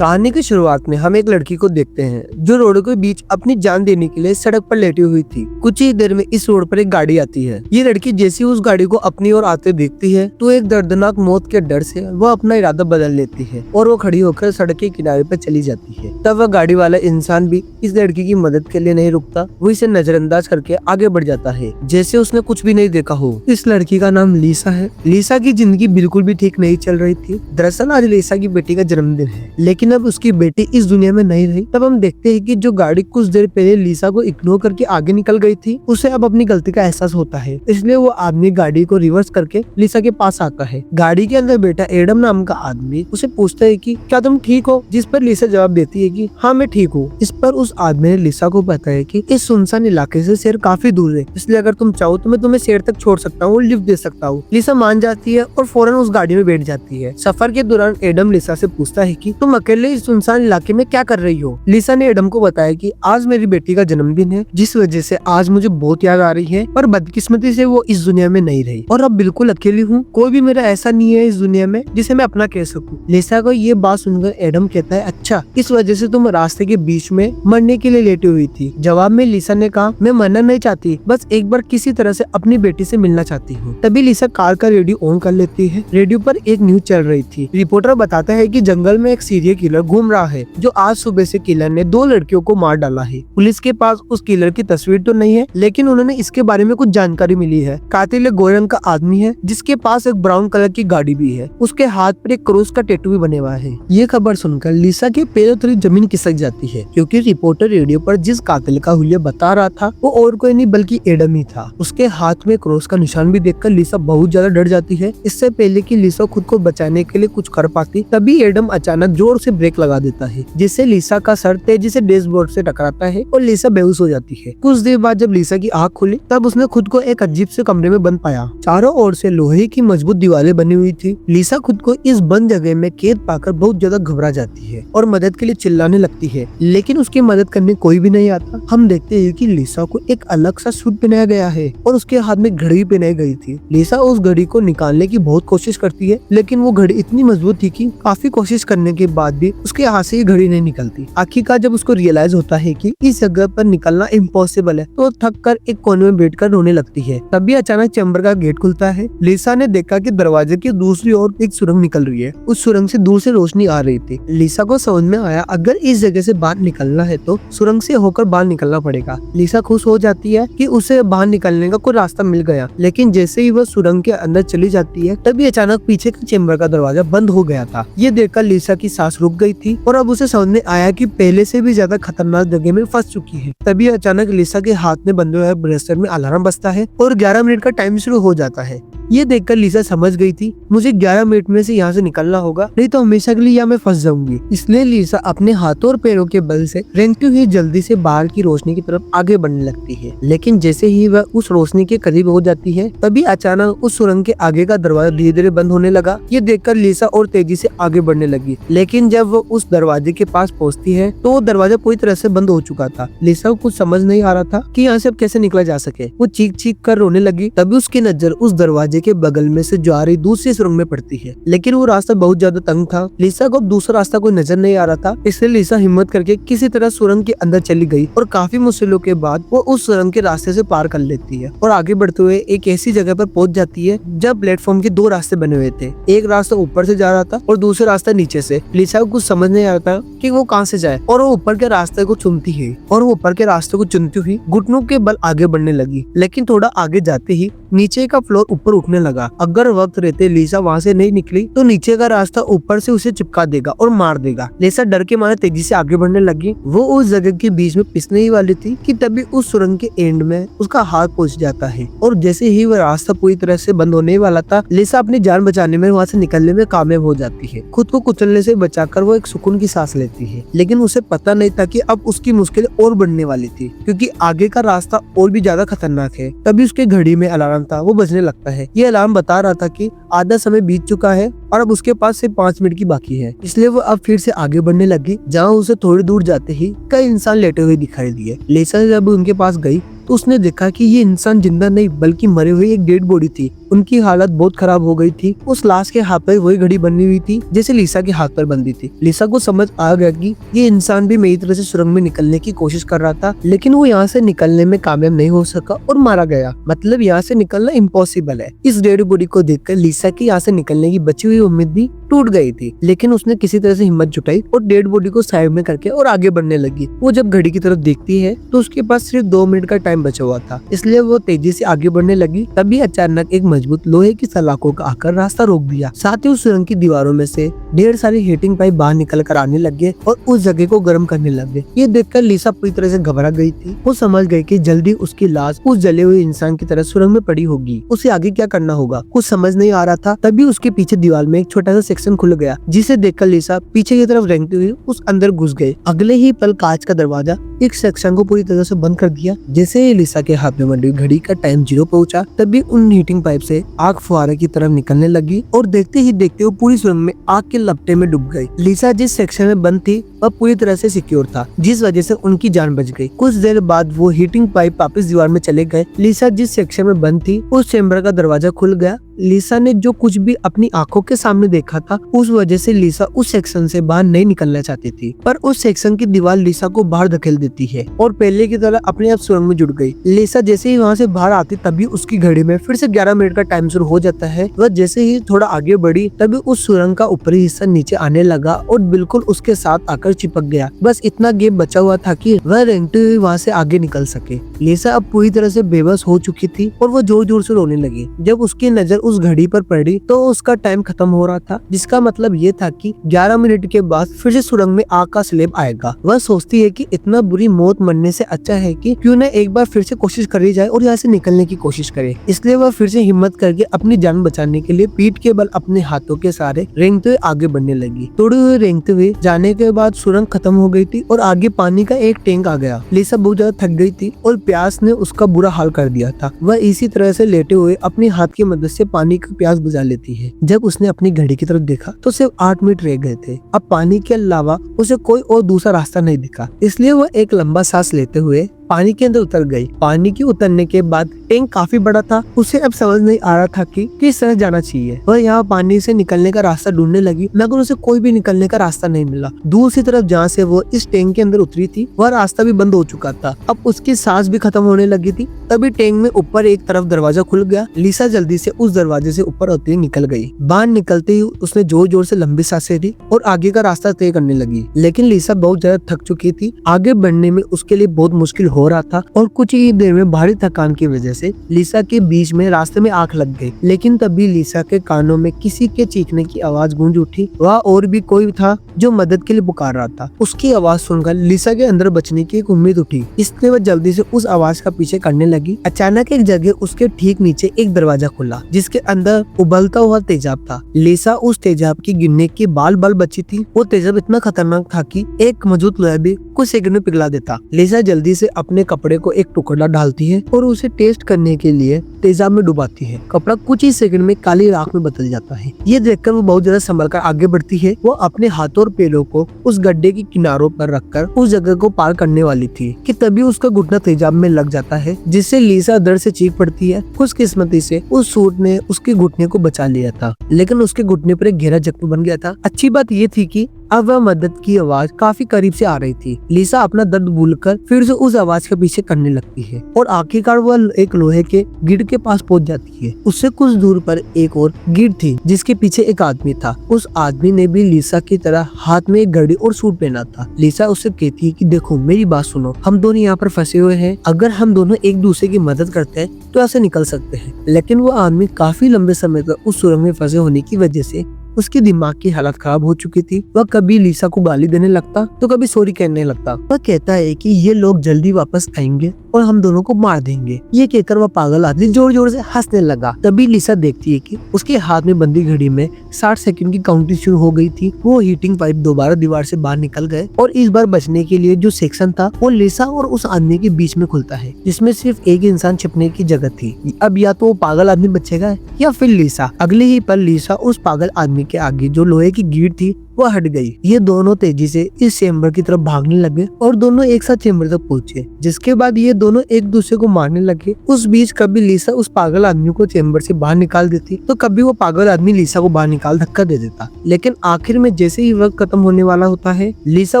कहानी की शुरुआत में हम एक लड़की को देखते हैं जो रोड के बीच अपनी जान देने के लिए सड़क पर लेटी हुई थी। कुछ ही देर में इस रोड पर एक गाड़ी आती है। ये लड़की जैसी उस गाड़ी को अपनी ओर आते देखती है तो एक दर्दनाक मौत के डर से वह अपना इरादा बदल लेती है और वो खड़ी होकर सड़क के किनारे पर चली जाती है। तब वह गाड़ी वाला इंसान भी इस लड़की की मदद के लिए नहीं रुकता, वो इसे नजरअंदाज करके आगे बढ़ जाता है जैसे उसने कुछ भी नहीं देखा हो। इस लड़की का नाम लीसा है। लीसा की जिंदगी बिल्कुल भी ठीक नहीं चल रही थी। दरअसल आज लीसा की बेटी का जन्मदिन है, लेकिन अब उसकी बेटी इस दुनिया में नहीं रही। तब हम देखते हैं कि जो गाड़ी कुछ देर पहले लीसा को इग्नोर करके आगे निकल गई थी, उसे अब अपनी गलती का एहसास होता है। इसलिए वो आदमी गाड़ी को रिवर्स करके लीसा के पास आता है। गाड़ी के अंदर बैठा एडम नाम का आदमी उसे पूछता है कि क्या तुम ठीक हो, जिस पर लीसा जवाब देती है कि हाँ मैं ठीक हूँ। इस पर उस आदमी ने लीसा को बताया कि इस सुनसान इलाके से शहर काफी दूर है, इसलिए अगर तुम चाहो तो मैं तुम्हें शहर तक छोड़ सकता हूँ, लिफ्ट दे सकता हूँ। लीसा मान जाती है और फौरन उस गाड़ी में बैठ जाती है। सफर के दौरान एडम लीसा से पूछता है कि तुम अकेले इस सुनसान इलाके में क्या कर रही हो। लीसा ने एडम को बताया कि आज मेरी बेटी का जन्मदिन है, जिस वजह से आज मुझे बहुत याद आ रही है, पर बदकिस्मती से वो इस दुनिया में नहीं रही और अब बिल्कुल अकेली हूँ। कोई भी मेरा ऐसा नहीं है इस दुनिया में जिसे मैं अपना कह सकूं। लीसा को ये बात सुनकर एडम कहता है अच्छा, इस वजह से तुम रास्ते के बीच में मरने के लिए लेटी हुई थी। जवाब में लीसा ने कहा मैं मरना नहीं चाहती, बस एक बार किसी तरह से अपनी बेटी से मिलना चाहती हूँ। तभी लीसा कार का रेडियो ऑन कर लेती है। रेडियो पर एक न्यूज चल रही थी। रिपोर्टर बताता है कि जंगल में एक सीरियल किलर घूम रहा है जो आज सुबह से किलर ने 2 लड़कियों को मार डाला है। पुलिस के पास उस किलर की तस्वीर तो नहीं है, लेकिन उन्होंने इसके बारे में कुछ जानकारी मिली है। कातिल एक गोरे रंग का आदमी है जिसके पास एक ब्राउन कलर की गाड़ी भी है। उसके हाथ पर एक क्रॉस का टैटू भी बने हुआ है। ये खबर सुनकर लीसा के पैरों तले जमीन खिसक जाती है, क्योंकि रिपोर्टर रेडियो पर जिस कातिल का हुलिया बता रहा था वो और कोई नहीं बल्कि एडम ही था। उसके हाथ में क्रॉस का निशान भी देखकर लीसा बहुत ज्यादा डर जाती है। इससे पहले कि लीसा खुद को बचाने के लिए कुछ कर पाती, तभी एडम अचानक जोर से ब्रेक लगा देता है, जिससे लीसा का सर तेजी से डैशबोर्ड से टकराता है और लीसा बेहोश हो जाती है। कुछ देर बाद जब लीसा की आंख खुली तब उसने खुद को एक अजीब से कमरे में बंद पाया। चारों ओर से लोहे की मजबूत दीवारें बनी हुई थी। लीसा खुद को इस बंद जगह में कैद पाकर बहुत ज्यादा घबरा जाती है और मदद के लिए चिल्लाने लगती है, लेकिन उसकी मदद करने कोई भी नहीं आता। हम देखते हैं कि लीसा को एक अलग सा सूट पहनाया गया है और उसके हाथ में घड़ी पहनाई गई थी। लीसा उस घड़ी को निकालने की बहुत कोशिश करती है, लेकिन वो घड़ी इतनी मजबूत थी कि काफी कोशिश करने के बाद भी उसके हाथ से ये घड़ी नहीं निकलती। आखिरकार जब उसको रियलाइज होता है कि इस जगह पर निकलना इम्पॉसिबल है, तो थक कर एक कोने में बैठकर रोने लगती है। तभी अचानक चैम्बर का गेट खुलता है। लीसा ने देखा कि दरवाजे की दूसरी ओर एक सुरंग निकल रही है। उस सुरंग से दूर से रोशनी आ रही थी। लीसा को समझ में आया अगर इस जगह से बाहर निकलना है तो सुरंग से होकर बाहर निकलना पड़ेगा। लीसा खुश हो जाती है कि उसे बाहर निकलने का कोई रास्ता मिल गया, लेकिन जैसे ही वह सुरंग के अंदर चली जाती है तभी अचानक पीछे का चैम्बर का दरवाजा बंद हो गया था। ये देखकर लीसा की सांस रुक गई थी और अब उसे समझ में आया कि पहले से भी ज्यादा खतरनाक जगह में फंस चुकी है। तभी अचानक लीसा के हाथ में बंधे हुए ब्रेसलेट में अलार्म बजता है और 11 मिनट का टाइम शुरू हो जाता है। ये देखकर लीसा समझ गई थी मुझे 11 मिनट में से यहाँ से निकलना होगा, नहीं तो हमेशा के लिए यहाँ मैं फंस जाऊंगी। इसलिए लीसा अपने हाथों और पैरों के बल से रेंगती हुई जल्दी से बाहर की रोशनी की तरफ आगे बढ़ने लगती है। लेकिन जैसे ही वह उस रोशनी के करीब हो जाती है तभी अचानक उस सुरंग के आगे का दरवाजा धीरे धीरे बंद होने लगा। ये देखकर लीसा और तेजी से आगे बढ़ने लगी, लेकिन जब वो उस दरवाजे के पास पहुँचती है तो वो दरवाजा पूरी तरह से बंद हो चुका था। लीसा को कुछ समझ नहीं आ रहा था कि यहाँ से अब कैसे निकला जा सके। वो चीख चीख कर रोने लगी। तभी उसकी नजर उस दरवाजे के बगल में से जा रही दूसरी सुरंग में पड़ती है, लेकिन वो रास्ता बहुत ज्यादा तंग था। लीसा को अब दूसरा रास्ता कोई नजर नहीं आ रहा था, इसलिए लीसा हिम्मत करके किसी तरह सुरंग के अंदर चली गई और काफी मुश्किलों के बाद वो उस सुरंग के रास्ते से पार कर लेती है और आगे बढ़ते हुए एक ऐसी जगह पर पहुंच जाती है जब प्लेटफॉर्म के 2 रास्ते बने हुए थे। एक रास्ता ऊपर से जा रहा था और दूसरा रास्ता नीचे से। लीसा को कुछ समझ नहीं आ रहा था कि वो कहाँ से जाए और वो ऊपर के रास्ते को चुनती है और वो ऊपर के रास्ते को चुनती हुई घुटनों के बल आगे बढ़ने लगी। लेकिन थोड़ा आगे जाते ही नीचे का फ्लोर ऊपर उठने लगा। अगर वक्त रहते लीसा वहाँ से नहीं निकली तो नीचे का रास्ता ऊपर से उसे चिपका देगा और मार देगा। लीसा डर के मारे तेजी से आगे बढ़ने लगी। वो उस जगह के बीच में पिसने ही वाली थी कि तभी उस सुरंग के एंड में उसका हाथ पहुंच जाता है और जैसे ही वह रास्ता पूरी तरह से बंद होने वाला था, लीसा अपनी जान बचाने में वहाँ से निकलने में कामयाब हो जाती है। खुद को कुचलने से बचाकर वो एक सुकून की सांस लेती है, लेकिन उसे पता नहीं था कि अब उसकी मुश्किल और बढ़ने वाली थी, क्योंकि आगे का रास्ता और भी ज्यादा खतरनाक है। तभी उसके घड़ी में अलार्म था, वो बजने लगता है। ये अलार्म बता रहा था कि आधा समय बीत चुका है और अब उसके पास सिर्फ 5 मिनट की बाकी है, इसलिए वो अब फिर से आगे बढ़ने लगी। जहाँ उसे थोड़ी दूर जाते ही कई इंसान लेटे हुए दिखाई दिए। लिसा जब उनके पास गई तो उसने देखा कि ये इंसान जिंदा नहीं बल्कि मरी हुई एक डेड बॉडी थी। उनकी हालत बहुत खराब हो गई थी। उस लाश के हाथ पर वही घड़ी बनी हुई थी जैसे लिसा के हाथ पर बंधी थी। लिसा को समझ आ गया कि ये इंसान भी मेरी तरह से सुरंग में निकलने की कोशिश कर रहा था, लेकिन वो यहाँ से निकलने में कामयाब नहीं हो सका और मारा गया। मतलब यहाँ से निकलना इम्पॉसिबल है। इस डेड बॉडी को देखकर लिसा की यहाँ से निकलने की बची हुई उम्मीद भी टूट गई थी, लेकिन उसने किसी तरह से हिम्मत जुटाई और डेड बॉडी को साइड में करके और आगे बढ़ने लगी। वो जब घड़ी की तरफ देखती है तो उसके पास सिर्फ 2 मिनट का टाइम बचा हुआ था, इसलिए वो तेजी से आगे बढ़ने लगी। तभी अचानक एक मजबूत लोहे की सलाखों का आकर रास्ता रोक दिया। साथ ही उस सुरंग की दीवारों में से ढेर सारी हीटिंग पाइप बाहर निकल कर आने लगे और उस जगह को गर्म करने लगे। ये देखकर लिसा पूरी तरह से घबरा गई थी। वो समझ गई कि जल्दी उसकी लाश उस जले हुए इंसान की तरह सुरंग में पड़ी होगी। उसे आगे क्या करना होगा कुछ समझ नहीं आ रहा था। तभी उसके पीछे दीवार में एक छोटा सा सेक्शन खुल गया, जिसे देखकर लिसा पीछे की तरफ रेंगते हुए उस अंदर घुस गए। अगले ही पल कांच का दरवाजा एक सेक्शन को पूरी तरह से बंद कर दिया। जैसे ही लिसा के हाथ में बंधी घड़ी का टाइम 0 पहुंचा, तभी उन हीटिंग पाइप से आग फुहारे की तरफ निकलने लगी और देखते ही देखते वो पूरी सुरंग में आग के लपटे में डूब गई। लिसा जिस सेक्शन में बंद थी वह पूरी तरह से सिक्योर था, जिस वजह से उनकी जान बच गई। कुछ देर बाद वो हीटिंग पाइप वापस दीवार में चले गए। लिसा जिस सेक्शन में बंद थी उस चेम्बर का दरवाजा खुल गया। लिसा ने जो कुछ भी अपनी आंखों के सामने देखा था उस वजह से लिसा उस सेक्शन से बाहर नहीं निकलना चाहती थी, पर उस सेक्शन की दीवार लिसा को बाहर धकेल देती है और पहले की तरह अपने आप सुरंग में जुड़ गई। लिसा जैसे ही वहाँ से बाहर आती तभी उसकी घड़ी में फिर से 11 मिनट का टाइम शुरू हो जाता है। वह जैसे ही थोड़ा आगे बढ़ी तभी उस सुरंग का ऊपरी हिस्सा नीचे आने लगा और बिल्कुल उसके साथ आकर चिपक गया। बस इतना गैप बचा हुआ था कि वह रेंगते हुए वहाँ से आगे निकल सके। लिसा अब पूरी तरह से बेबस हो चुकी थी और वह जोर जोर से रोने लगी। जब उसकी नजर उस घड़ी पर पड़ी तो उसका टाइम खत्म हो रहा था, जिसका मतलब ये था कि 11 मिनट के बाद फिर से सुरंग में आग का स्लैब आएगा। वह सोचती है कि इतना बुरी मौत मरने से अच्छा है कि क्यों न एक बार फिर से कोशिश करी जाए और यहाँ से निकलने की कोशिश करे। इसलिए वह फिर से हिम्मत करके अपनी जान बचाने के लिए पीठ के बल अपने हाथों के सहारे रेंगते हुए आगे बढ़ने लगी। थोड़ी हुए रेंगते हुए जाने के बाद सुरंग खत्म हो गई थी और आगे पानी का एक टैंक आ गया। लिसा बहुत ज्यादा थक गई थी और प्यास ने उसका बुरा हाल कर दिया था। वह इसी तरह से लेटे हुए अपने हाथ की मदद से पानी का प्यास बुझा लेती है। जब उसने अपनी घड़ी की तरफ देखा तो सिर्फ 8 मिनट रह गए थे। अब पानी के अलावा उसे कोई और दूसरा रास्ता नहीं दिखा, इसलिए वह एक लंबा सांस लेते हुए पानी के अंदर उतर गई। पानी के उतरने के बाद टैंक काफी बड़ा था। उसे अब समझ नहीं आ रहा था कि किस तरह जाना चाहिए। वह यहाँ पानी से निकलने का रास्ता ढूंढने लगी, मगर उसे कोई भी निकलने का रास्ता नहीं मिला। दूसरी तरफ जहाँ से वो इस टैंक के अंदर उतरी थी वह रास्ता भी बंद हो चुका था। अब उसकी सांस भी खत्म होने लगी थी। तभी टैंक में ऊपर एक तरफ दरवाजा खुल गया। लिसा जल्दी से उस दरवाजे से ऊपर होते निकल गई। बाहर निकलते ही उसने जोर जोर से लंबी सांसें ली और आगे का रास्ता तय करने लगी। लेकिन लिसा बहुत ज्यादा थक चुकी थी। आगे बढ़ने में उसके लिए बहुत मुश्किल हो रहा था और कुछ ही देर में भारी थकान की वजह से लिसा के बीच में रास्ते में आग लग गई। लेकिन तभी लिसा के कानों में किसी के चीखने की आवाज गूंज उठी। वह और भी कोई था जो मदद के लिए पुकार रहा था। उसकी आवाज सुनकर लिसा के अंदर बचने की एक उम्मीद उठी, इसलिए वह जल्दी से उस आवाज का पीछे करने लगी। अचानक एक जगह उसके ठीक नीचे एक दरवाजा खुला, जिसके अंदर उबलता हुआ तेजाब था। लिसा उस तेजाब की गिरने की बाल बाल बची थी। वो तेजाब इतना खतरनाक था कि एक मौजूद लोहा भी कुछ सेकंड में पिघला देता। लिसा जल्दी से अपने कपड़े को एक टुकड़ा डालती है और उसे टेस्ट करने के लिए तेजाब में डुबाती है। कपड़ा कुछ ही सेकंड में काली राख में बदल जाता है। ये देखकर वो बहुत ज्यादा संभल कर आगे बढ़ती है। वो अपने हाथों और पैरों को उस गड्ढे के किनारों पर रखकर उस जगह को पार करने वाली थी कि तभी उसका घुटना तेजाब में लग जाता है, जिससे लिसा दर्द से चीख पड़ती है। खुशकिस्मती से उस सूट ने उसके घुटने को बचा लिया था, लेकिन उसके घुटने पर एक गहरा जख्म बन गया था। अच्छी बात ये थी कि अब वह मदद की आवाज काफी करीब से आ रही थी। लिसा अपना दर्द भूलकर फिर से उस आवाज के पीछे करने लगती है और आखिरकार वह एक लोहे के गिड़ के पास पहुंच जाती है। उससे कुछ दूर पर एक और गिड़ थी, जिसके पीछे एक आदमी था। उस आदमी ने भी लिसा की तरह हाथ में एक घड़ी और सूट पहना था। लिसा उससे कहती है कि देखो मेरी बात सुनो, हम दोनों यहाँ पर फंसे हुए हैं। अगर हम दोनों एक दूसरे की मदद करते हैं तो ऐसे निकल सकते हैं। लेकिन वो आदमी काफी लंबे समय तक उस सुरंग में फंसे होने की वजह से उसके दिमाग की हालत खराब हो चुकी थी। वह कभी लिसा को गाली देने लगता तो कभी सॉरी कहने लगता। वह कहता है कि ये लोग जल्दी वापस आएंगे और हम दोनों को मार देंगे। ये कहकर वह पागल आदमी जोर जोर से हंसने लगा। तभी लिसा देखती है कि उसके हाथ में बंदी घड़ी में 60 सेकंड की काउंटिंग शुरू हो गई थी। वो हीटिंग पाइप दोबारा दीवार से बाहर निकल गए और इस बार बचने के लिए जो सेक्शन था वो लिसा और उस आदमी के बीच में खुलता है, जिसमें सिर्फ एक इंसान छिपने की जगह थी। अब या तो वो पागल आदमी बचेगा या फिर लिसा। अगले ही पल लिसा उस पागल आदमी के आगे जो लोहे की गेट थी वो हट गई। ये दोनों तेजी से इस चेम्बर की तरफ भागने लगे और दोनों एक साथ चेम्बर तक पहुंचे, जिसके बाद ये दोनों एक दूसरे को मारने लगे। उस बीच कभी लिसा उस पागल आदमी को चेम्बर से बाहर निकाल देती तो कभी वो पागल आदमी लिसा को बाहर निकाल धक्का दे देता। लेकिन आखिर में जैसे ही वक्त खत्म होने वाला होता है, लिसा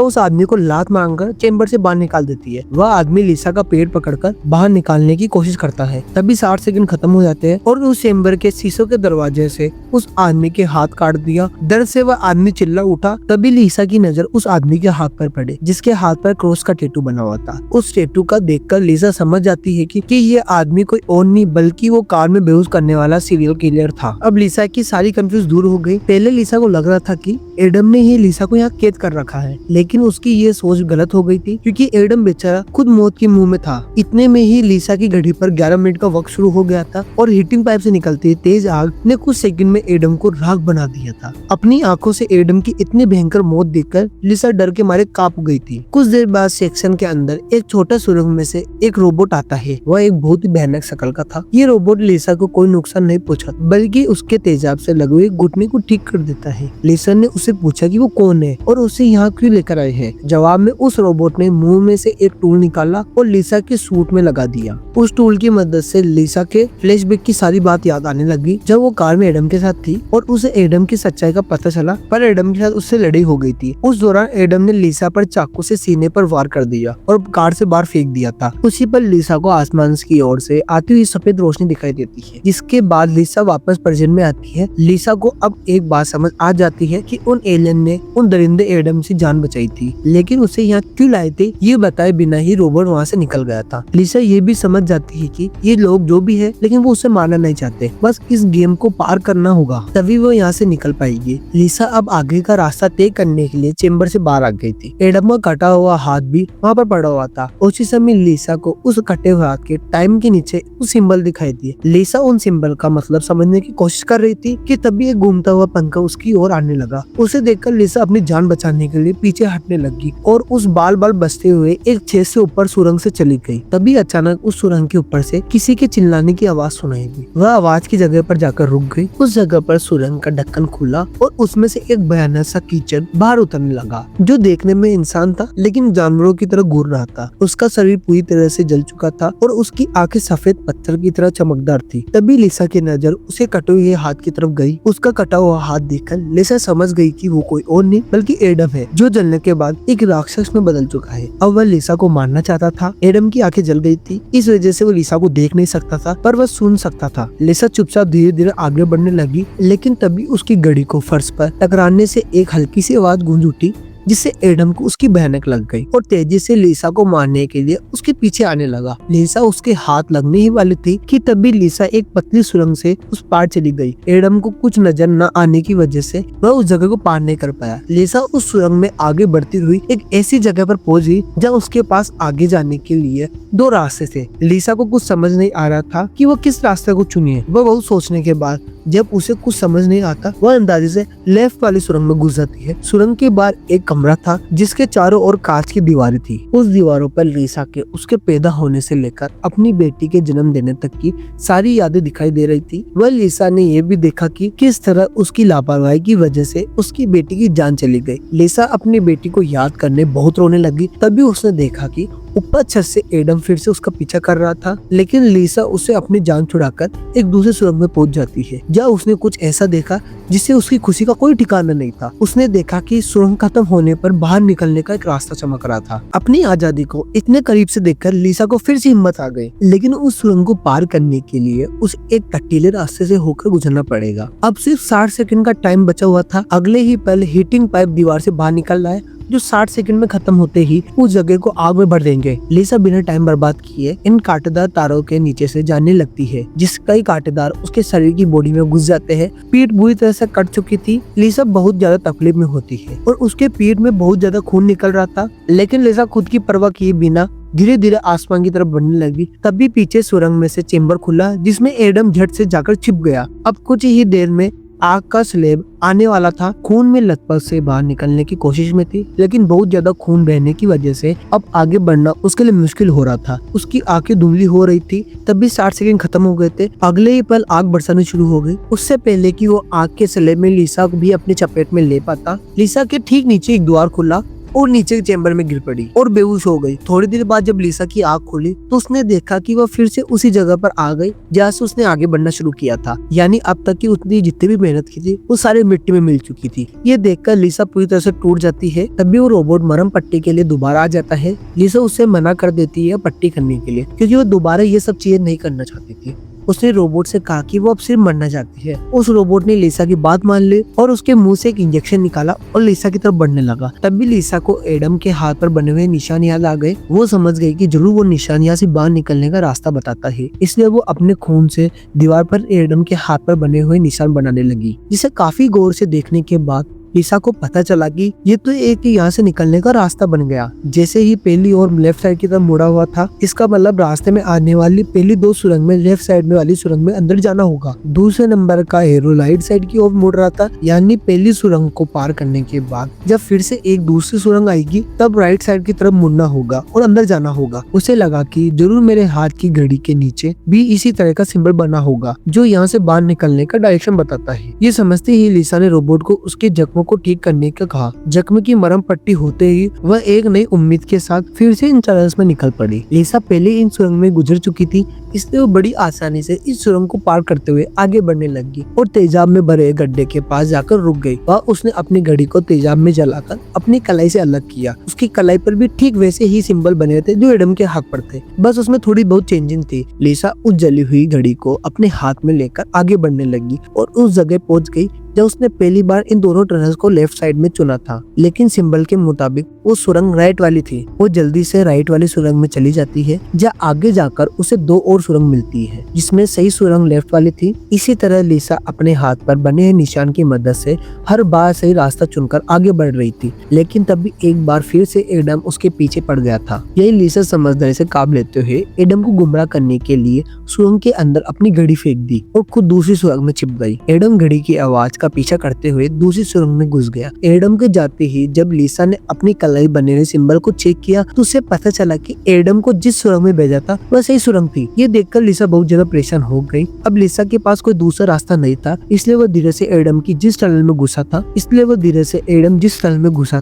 उस आदमी को लात मारकर चेम्बर से बाहर निकाल देती है। वह आदमी लिसा का पेट पकड़कर बाहर निकालने की कोशिश करता है। तभी 60 सेकंड खत्म हो जाते हैं और उस चेम्बर के शीशों के दरवाजे से उस आदमी के हाथ काट दिया। दर्द से वह आदमी चिल्ला उठा। तभी लिसा की नजर उस आदमी के हाथ पर पड़े जिसके हाथ पर क्रॉस का टैटू बना हुआ था। उस टैटू का देखकर लिसा समझ जाती है कि ये आदमी कोई और नहीं बल्कि वो कार में बेहोश करने वाला सीरियल किलर था। अब लिसा की सारी कंफ्यूज दूर हो गई। पहले लिसा को लग रहा था कि एडम ने ही लिसा को यहाँ कैद कर रखा है, लेकिन उसकी ये सोच गलत हो गई थी क्योंकि एडम बेचारा खुद मौत के मुंह में था। इतने में ही लिसा की घड़ी पर 11 मिनट का वक्त शुरू हो गया था और हीटिंग पाइप से निकलती तेज आग ने कुछ सेकंड में एडम को राख बना दिया था। अपनी आंखों से एडम की इतनी भयंकर मौत देखकर लिसा डर के मारे कांप गई थी। कुछ देर बाद सेक्शन के अंदर एक छोटा सुरंग में से एक रोबोट आता है। वह एक बहुत ही भयानक शक्ल का था। ये रोबोट लिसा को कोई नुकसान नहीं पहुंचा बल्कि उसके तेजाब से लगे हुए घुटने को ठीक कर देता है। लिसा ने उससे पूछा कि वो कौन है और उसे यहाँ क्यों लेकर आए हैं। जवाब में उस रोबोट ने मुंह में से एक टूल निकाला और लिसा के सूट में लगा दिया। उस टूल की मदद से लिसा के फ्लैशबैक की सारी बात याद आने लगी जब वो कार में एडम के साथ थी और उसे एडम की सच्चाई का पता चला, पर एडम के साथ उससे लड़ाई हो गई थी। उस दौरान एडम ने लिसा पर चाकू से सीने पर वार कर दिया और कार से बाहर फेंक दिया था। उसी पर लिसा को आसमान की ओर से आती हुई सफेद रोशनी दिखाई देती है, जिसके बाद लिसा वापस प्रेजेंट में आती है। लिसा को अब एक बात समझ आ जाती है कि उन एलियन ने उन दरिंदे एडम से जान बचाई थी, लेकिन उसे यहाँ क्यों लाए थे ये बताए बिना ही रोबोट वहाँ से निकल गया था। लिसा ये भी समझ जाती है कि ये लोग जो भी है लेकिन वो उसे मारना नहीं चाहते, बस इस गेम को पार करना होगा तभी वो यहाँ से निकल पाएगी। लिसा अब आगे का रास्ता तय करने के लिए चेम्बर से बाहर आ गई थी। एडम का कटा हुआ हाथ भी वहाँ पर पड़ा हुआ था। उसी समय लिसा को उस कटे हुए हाथ के टाइम के नीचे उस सिंबल दिखाई दिए। लिसा उन सिंबल का मतलब समझने की कोशिश कर रही थी कि तभी एक घूमता हुआ पंखा उसकी ओर आने लगा। उसे देखकर लिसा अपनी जान बचाने के लिए पीछे हटने लगी और उस बाल बाल बचते हुए एक 6 से ऊपर सुरंग से चली गई। तभी अचानक उस सुरंग के ऊपर से किसी के चिल्लाने की आवाज सुनाई दी। वह आवाज की जगह पर जाकर रुक गई। उस जगह पर सुरंग का ढक्कन खुला और उसमें से एक भयानक सा कीचड़ बाहर उतरने लगा, जो देखने में इंसान था लेकिन जानवरों की तरह घूर रहा था। उसका शरीर पूरी तरह से जल चुका था और उसकी आंखें सफेद पत्थर की तरह चमकदार थी। तभी लिसा की नजर उसे कटे हुए हाथ की तरफ गई। उसका कटा हुआ हाथ देखकर लिसा समझ गई कि वो कोई और नहीं बल्कि एडम है, जो जलने के बाद एक राक्षस में बदल चुका है। अब वह लिसा को मारना चाहता था। एडम की आंखें जल गई थी, इस वजह से वो लिसा को देख नहीं सकता था पर वह सुन सकता था। लिसा चुपचाप धीरे धीरे आगे बढ़ने लगी, लेकिन तभी उसकी घड़ी को फर्श पर टकराने से एक हल्की सी आवाज गूंज उठी जिससे एडम को उसकी भयानक लग गई और तेजी से लिसा को मारने के लिए उसके पीछे आने लगा। लिसा उसके हाथ लगने ही वाली थी कि तभी लिसा एक पतली सुरंग से उस पार चली गई। एडम को कुछ नजर न आने की वजह से वह उस जगह को पार नहीं कर पाया। लिसा उस सुरंग में आगे बढ़ती हुई एक ऐसी जगह पर पहुंची जहाँ उसके पास आगे जाने के लिए 2 रास्ते थे। लिसा को कुछ समझ नहीं आ रहा था कि वह किस रास्ते को चुनिए। वह बहुत सोचने के बाद जब उसे कुछ समझ नहीं आता, वह अंदाजे से लेफ्ट वाली सुरंग में घुस जाती है। सुरंग के बाहर एक कमरा था जिसके चारों ओर कांच की दीवारें थी। उस दीवारों पर लिसा के उसके पैदा होने से लेकर अपनी बेटी के जन्म देने तक की सारी यादें दिखाई दे रही थी। वह लिसा ने यह भी देखा कि किस तरह उसकी लापरवाही की वजह से उसकी बेटी की जान चली गई। लिसा अपनी बेटी को याद करने बहुत रोने लगी। तभी उसने देखा कि ऊपर छत से एडम फिर से उसका पीछा कर रहा था, लेकिन लिसा उसे अपनी जान छुड़ाकर एक दूसरे सुरंग में पहुंच जाती है, जहाँ उसने कुछ ऐसा देखा जिससे उसकी खुशी का कोई ठिकाना नहीं था। उसने देखा कि सुरंग खत्म होने पर बाहर निकलने का एक रास्ता चमक रहा था। अपनी आजादी को इतने करीब से देखकर लिसा को फिर से हिम्मत आ गई, लेकिन उस सुरंग को पार करने के लिए उसे एक कटीले रास्ते से होकर गुजरना पड़ेगा। अब सिर्फ 60 सेकंड का टाइम बचा हुआ था। अगले ही पल हीटिंग पाइप दीवार से बाहर निकल रहा है, जो 60 सेकंड में खत्म होते ही उस जगह को आग में भर देंगे। लिसा बिना टाइम बर्बाद किए इन कांटेदार तारों के नीचे से जाने लगती है, जिस कई कांटेदार उसके शरीर की बॉडी में घुस जाते हैं। पीठ बुरी तरह से कट चुकी थी। लिसा बहुत ज्यादा तकलीफ में होती है और उसके पीठ में बहुत ज्यादा खून निकल रहा था, लेकिन लिसा खुद की परवाह किए बिना धीरे धीरे आसमान की तरफ बढ़ने लगी। तभी पीछे सुरंग में से चेम्बर खुला जिसमें एडम झट से जाकर छिप गया। अब कुछ ही देर में आग का स्लेब आने वाला था, खून में लथपथ से बाहर निकलने की कोशिश में थी, लेकिन बहुत ज्यादा खून बहने की वजह से अब आगे बढ़ना उसके लिए मुश्किल हो रहा था। उसकी आंखें धुंधली हो रही थी। तभी 60 सेकंड खत्म हो गए थे। अगले ही पल आग बरसानी शुरू हो गई। उससे पहले कि वो आग के स्लेब में लिसा को भी अपने चपेट में ले पाता, लिसा के ठीक नीचे एक द्वार खुला और नीचे के चैम्बर में गिर पड़ी और बेहोश हो गई। थोड़ी देर बाद जब लिसा की आंख खुली तो उसने देखा कि वह फिर से उसी जगह पर आ गई जहाँ से उसने आगे बढ़ना शुरू किया था। यानी अब तक की उसने जितनी भी मेहनत की थी वो सारी मिट्टी में मिल चुकी थी। ये देखकर लिसा पूरी तरह से टूट जाती है। तभी वो रोबोट मरहम पट्टी के लिए दोबारा आ जाता है। लिसा उससे मना कर देती है पट्टी करने के लिए, क्योंकि वो दोबारा ये सब चीजें नहीं करना चाहती थी। उसने रोबोट से कहा कि वो अब सिर्फ मरना चाहती है। उस रोबोट ने लिसा की बात मान ली और उसके मुंह से एक इंजेक्शन निकाला और लिसा की तरफ बढ़ने लगा। तब भी लिसा को एडम के हाथ पर बने हुए निशान याद आ गए। वो समझ गई कि जरूर वो निशान यहाँ से बाहर निकलने का रास्ता बताता है, इसलिए वो अपने खून से दीवार पर एडम के हाथ पर बने हुए निशान बनाने लगी, जिसे काफी गौर से देखने के बाद लिसा को पता चला कि ये तो एक यहाँ से निकलने का रास्ता बन गया। जैसे ही पहली और लेफ्ट साइड की तरफ मुड़ा हुआ था, इसका मतलब रास्ते में आने वाली पहली 2 सुरंग में लेफ्ट साइड में वाली सुरंग में अंदर जाना होगा। दूसरे नंबर का हीरो राइट साइड की ओर मुड़ रहा था, यानी पहली सुरंग को पार करने के बाद जब फिर से एक दूसरी सुरंग आएगी तब राइट साइड की तरफ मुड़ना होगा और अंदर जाना होगा। उसे लगा कि जरूर मेरे हाथ की घड़ी के नीचे भी इसी तरह का सिंबल बना होगा जो यहाँ से बाहर निकलने का डायरेक्शन बताता है। ये समझते ही लिसा ने रोबोट को उसके जख्म को ठीक करने का कहा। जख्म की मरहम पट्टी होते ही वह एक नई उम्मीद के साथ फिर से इन टनल्स में निकल पड़ी। लिसा पहले इन सुरंग में गुजर चुकी थी, इसलिए वो बड़ी आसानी से इस सुरंग को पार करते हुए आगे बढ़ने लगी और तेजाब में भरे गड्ढे के पास जाकर रुक गई। वह उसने अपनी घड़ी को तेजाब में जलाकर अपनी कलाई से अलग किया। उसकी कलाई पर भी ठीक वैसे ही सिंबल बने थे जो एडम के हाथ पर थे, बस उसमें थोड़ी बहुत चेंजिंग थी। लिसा उस जली हुई घड़ी को अपने हाथ में लेकर आगे बढ़ने लगी और उस जगह पहुंच गई जब उसने पहली बार इन दोनों टनल्स को लेफ्ट साइड में चुना था, लेकिन सिंबल के मुताबिक वो सुरंग राइट वाली थी। वो जल्दी से राइट वाली सुरंग में चली जाती है, जहाँ आगे जाकर उसे 2 और सुरंग मिलती है जिसमें सही सुरंग लेफ्ट वाली थी। इसी तरह लिसा अपने हाथ पर बने निशान की मदद से हर बार सही रास्ता चुनकर आगे बढ़ रही थी, लेकिन तभी एक बार फिर से एडम उसके पीछे पड़ गया था। यही लिसा समझदारी से काम लेते हुए एडम को गुमराह करने के लिए सुरंग के अंदर अपनी घड़ी फेंक दी और खुद दूसरी सुरंग में छिप गई। एडम घड़ी की आवाज का पीछा करते हुए दूसरी सुरंग में घुस गया। एडम के जाते ही जब लिसा ने अपनी कलाई बने हुए सिंबल को चेक किया तो उसे पता चला कि एडम को जिस सुरंग में भेजा था वह सही सुरंग थी। ये देखकर लिसा बहुत ज्यादा परेशान हो गई। अब लिसा के पास कोई दूसरा रास्ता नहीं था, इसलिए वह धीरे से एडम की जिस टनल में घुसा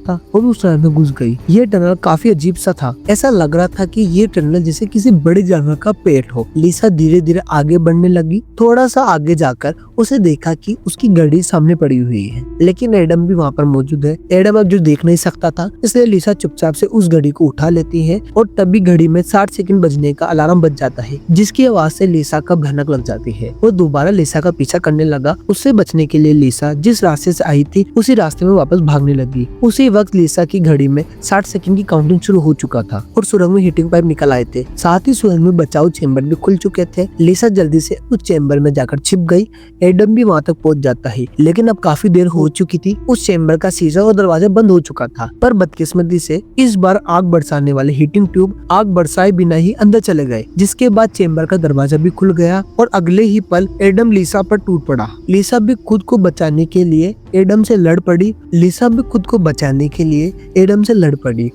था और उस टनल में घुस गई। ये टनल काफी अजीब सा था। ऐसा लग रहा था कि ये टनल जैसे किसी बड़े जानवर का पेट हो। लिसा धीरे धीरे आगे बढ़ने लगी। थोड़ा सा आगे जाकर उसे देखा कि उसकी घड़ी सामने पड़ी हुई है, लेकिन एडम भी वहाँ पर मौजूद है। एडम अब जो देख नहीं सकता था, इसलिए लिसा चुपचाप से उस घड़ी को उठा लेती है और तभी घड़ी में 60 सेकंड बजने का अलार्म बज जाता है, जिसकी आवाज से लिसा का भयानक लग जाती है। वो दोबारा लिसा का पीछा करने लगा। उससे बचने के लिए लिसा जिस रास्ते से आई थी उसी रास्ते में वापस भागने लगी। उसी वक्त लिसा की घड़ी में 60 सेकंड की काउंटिंग शुरू हो चुका था और सुरंग में हीटिंग पाइप निकल आए थे। साथ ही सुरंग में बचाव चेम्बर भी खुल चुके थे। लिसा जल्दी से उस चेम्बर में जाकर छिप गई। एडम भी वहाँ तक पहुँच जाता है, लेकिन अब काफी देर हो चुकी थी। उस चेम्बर का शीशा और दरवाजा बंद हो चुका था, पर बदकिस्मती से इस बार आग बरसाने वाले हीटिंग ट्यूब आग बरसाए बिना ही अंदर चले गए, जिसके बाद चेम्बर का दरवाजा भी खुल गया और अगले ही पल एडम लिसा पर टूट पड़ा। लिसा भी खुद को बचाने के लिए एडम से लड़ पड़ी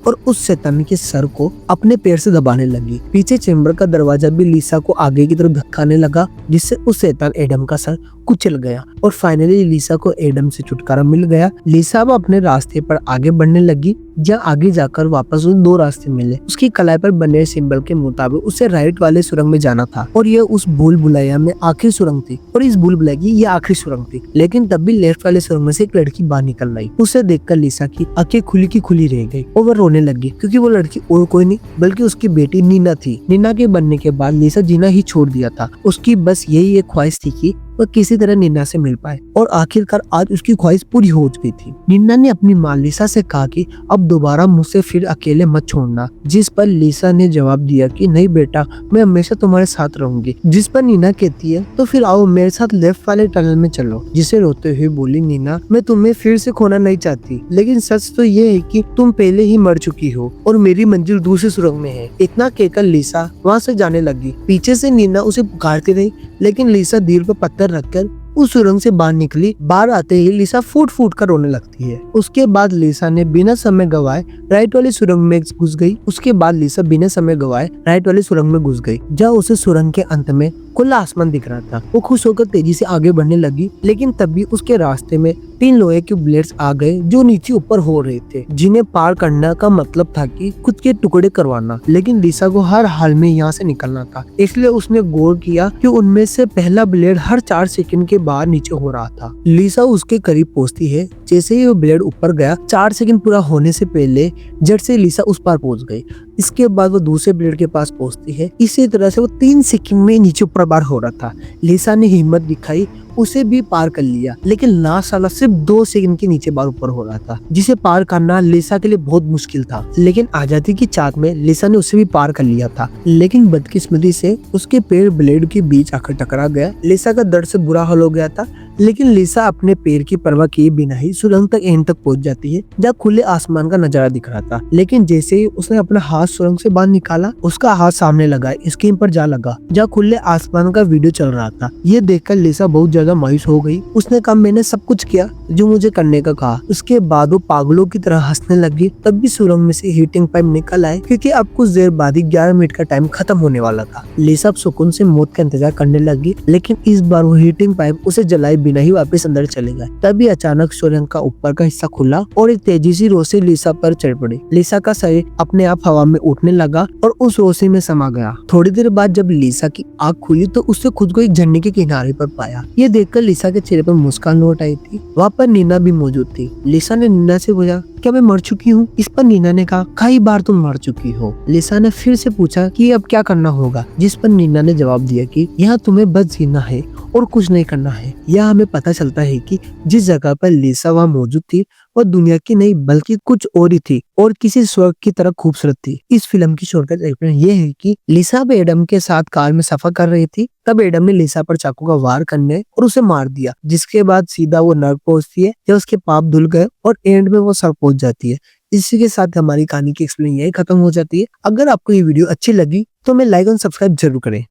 और उस शैतान के सर को अपने पैर से दबाने लगी। पीछे चेम्बर का दरवाजा भी लिसा को आगे की तरफ धक्काने लगा, जिससे उस शैतान एडम का सर कुचल गया और फाइनली लिसा को एडम से छुटकारा मिल गया। लिसा अब अपने रास्ते पर आगे बढ़ने लगी, जहाँ आगे जाकर वापस उन 2 रास्ते मिले। उसकी कलाई पर बने सिंबल के मुताबिक उसे राइट वाले सुरंग में जाना था और यह उस भूल भुलैया में आखिरी सुरंग थी और इस भूल भुलैया की यह आखिरी सुरंग थी। लेकिन तब भी लेफ्ट वाले सुरंग में से एक लड़की बाहर निकल आई। उसे देखकर लिसा की आंखें खुली की खुली रह गई और वह रोने लगी, क्योंकि वो लड़की और कोई नहीं बल्कि उसकी बेटी नीना थी। नीना के बनने के बाद लिसा जीना ही छोड़ दिया था। उसकी बस यही एक ख्वाहिश थी कि वह किसी तरह नीना से मिल पाए और आखिरकार आज उसकी ख्वाहिश पूरी हो चुकी थी। नीना ने अपनी माँ लिसा से कहा कि अब दोबारा मुझसे फिर अकेले मत छोड़ना, जिस पर लिसा ने जवाब दिया कि नहीं बेटा, मैं हमेशा तुम्हारे साथ रहूंगी। जिस पर नीना कहती है तो फिर आओ मेरे साथ लेफ्ट वाले टनल में चलो, जिसे रोते हुए बोली नीना, मैं तुम्हें फिर से खोना नहीं चाहती, लेकिन सच तो ये है कि तुम पहले ही मर चुकी हो और मेरी मंजिल दूसरी सुरंग में है। इतना कहकर लिसा वहाँ से जाने लगी। पीछे से नीना उसे पुकारती रही, लेकिन लिसा धीर पर पत्थर रखकर उस सुरंग से बाहर निकली। बाहर आते ही लिसा फूट फूट कर रोने लगती है। उसके बाद लिसा ने बिना समय गवाए राइट वाली सुरंग में घुस गई। उसके बाद लिसा बिना समय गवाए राइट वाली सुरंग में घुस गई, जहाँ उसे सुरंग के अंत में खुला आसमान दिख रहा था। वो खुश होकर तेजी से आगे बढ़ने लगी, लेकिन तभी उसके रास्ते में 3 लोहे के ब्लेड्स आ गए जो नीचे ऊपर हो रहे थे, जिन्हें पार करने का मतलब था कि खुद के टुकड़े करवाना। लेकिन लिसा को हर हाल में यहाँ से निकलना था, इसलिए उसने गौर किया कि उनमें से पहला ब्लेड हर 4 सेकंड के बाद नीचे हो रहा था। लिसा उसके करीब पहुंचती है। जैसे ही वो ब्लेड ऊपर गया, 4 सेकंड पूरा होने से पहले झट से लिसा उस पार पहुंच गई। इसके बाद वो दूसरे ब्लेड के पास पहुंचती है। इसी तरह से वो 3 सेकंड में नीचे ऊपर बार हो रहा था। लिसा ने हिम्मत दिखाई, उसे भी पार कर लिया, लेकिन लास्ट साला सिर्फ 2 सेकंड के नीचे बार ऊपर हो रहा था, जिसे पार करना लिसा के लिए बहुत मुश्किल था। लेकिन आजादी की चाहत में लिसा ने उसे भी पार कर लिया था, लेकिन बदकिस्मती से उसके पैर ब्लेड के बीच आकर टकरा गया। लिसा का दर्द से बुरा हाल हो गया था, लेकिन लिसा अपने पैर की परवाह किए बिना ही सुरंग तक एंड तक पहुंच जाती है, जहाँ खुले आसमान का नजारा दिख रहा था। लेकिन जैसे ही उसने अपना हाथ सुरंग से बाहर निकाला, उसका हाथ सामने लगा स्क्रीन पर जा लगा, जहाँ खुले आसमान का वीडियो चल रहा था। ये देखकर लिसा बहुत ज्यादा मायूस हो गई। उसने कहा, मैंने सब कुछ किया जो मुझे करने का कहा। उसके बाद वो पागलों की तरह हंसने लगी। तब भी सुरंग में से हीटिंग पाइप निकल आए, क्योंकि अब कुछ देर बाद ही 11 मिनट का टाइम खत्म होने वाला था। लिसा अब सुकून से मौत का इंतजार करने लगी, लेकिन इस बार वो हीटिंग पाइप उसे जलाए बिना ही वापस अंदर चले गए। तभी अचानक सुरंग का ऊपर का हिस्सा खुला और एक तेजी सी रोशनी लिसा पर चढ़ पड़ी। लिसा का शरीर अपने आप हवा में उठने लगा और उस रोशनी में समा गया। थोड़ी देर बाद जब लिसा की आँख खुली तो उसने खुद को एक झरने के किनारे पर पाया। ये देखकर लिसा के चेहरे पर मुस्कान लौट आई थी। वहाँ पर नीना भी मौजूद थी। लिसा ने नीना से पूछा, क्या मैं मर चुकी हूँ? इस पर नीना ने कहा, कई बार तुम मर चुकी हो। लिसा ने फिर से पूछा कि अब क्या करना होगा, जिस पर नीना ने जवाब दिया कि यहाँ तुम्हें बस जीना है और कुछ नहीं करना है। यह हमें पता चलता है कि जिस जगह पर लिसा वहाँ मौजूद थी वह दुनिया की नहीं बल्कि कुछ और ही थी और किसी स्वर्ग की तरह खूबसूरत थी। इस फिल्म की शॉर्टकट एक्सप्लेनेशन ये है कि लिसा अब एडम के साथ कार में सफर कर रही थी, तब एडम ने लिसा पर चाकू का वार करने और उसे मार दिया, जिसके बाद सीधा वो नर्क पहुंचती है जब उसके पाप धुल गए और एंड में वो स्वर्ग पहुंच जाती है। इसी के साथ हमारी कहानी की एक्सप्लेनेशन यही खत्म हो जाती है। अगर आपको ये वीडियो अच्छी लगी तो हमें लाइक और सब्सक्राइब जरूर करें।